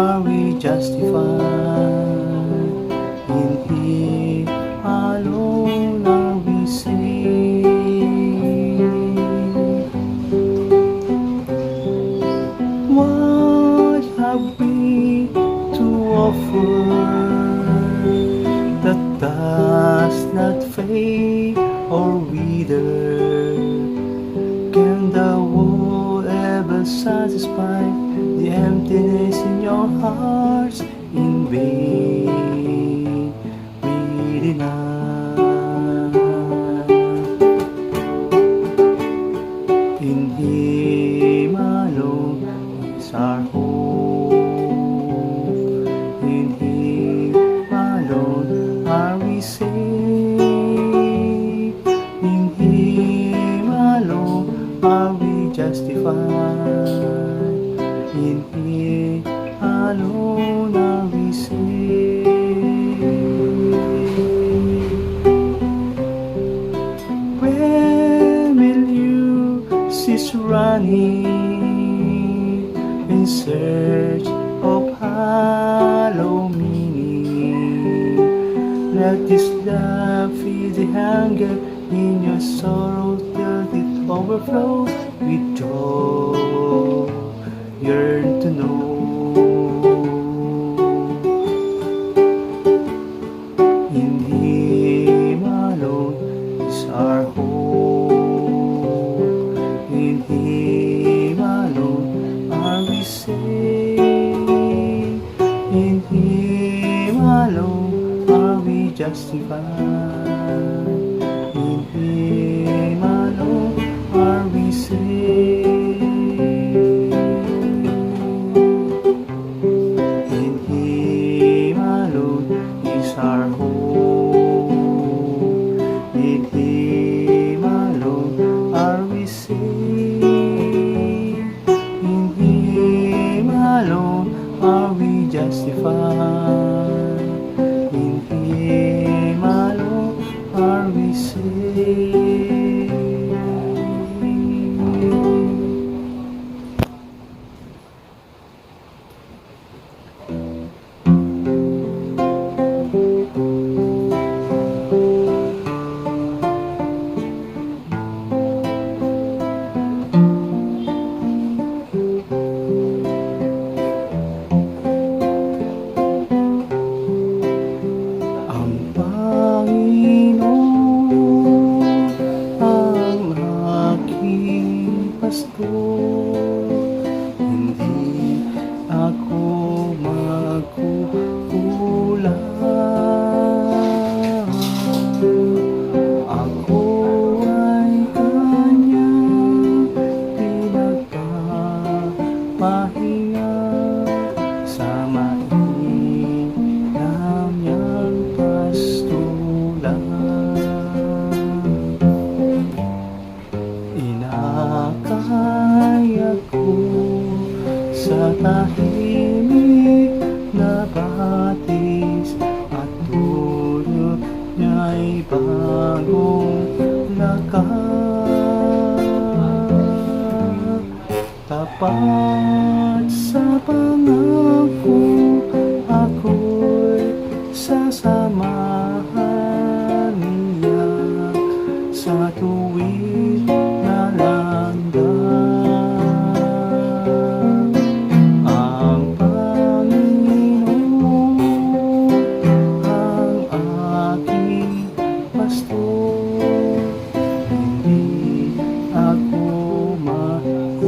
are we justified? In Him alone are we saved. What have we to offer that does not fade or wither? Can the world ever satisfy the emptiness in your hearts? In vain we deny. In Him alone is our hope. In Him alone are we saved. In Him alone are we justified. In Him alone are we saved. When will you cease running in search of hollow meaning? Let this love feed the hunger in your sorrow till it overflows with joy. Yearn to know. In Him alone is our hope. In Him alone are we saved. In Him alone are we justified. In Him alone are we saved. In Him alone is our hope. In Him alone are we saved. In Him alone are we justified. In Him alone are we saved. Ang Panginoon ang aking pastor, hindi ako magkukulang. Ako ay Kanyang pinagpapahinga sa mainam niyang pastulan. Inakay ako sa tahimik na batis at dulot niya'y bagong lakas. Tapat sa pangako, ako'y sasamahan niya sa tuwid na landas. Ang Panginoon ang aking pastor, hindi ako magkukulang.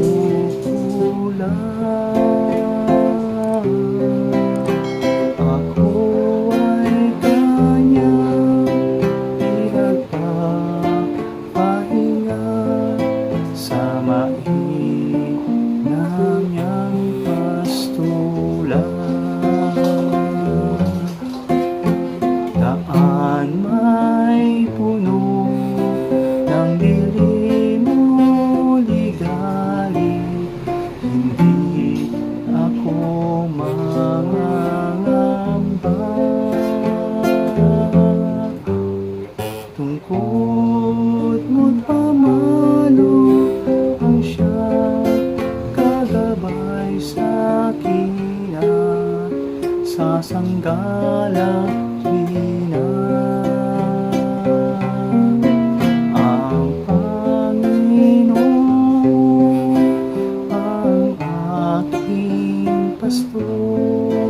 sasanggala Pina. Ang Panginoon ang aking pastor.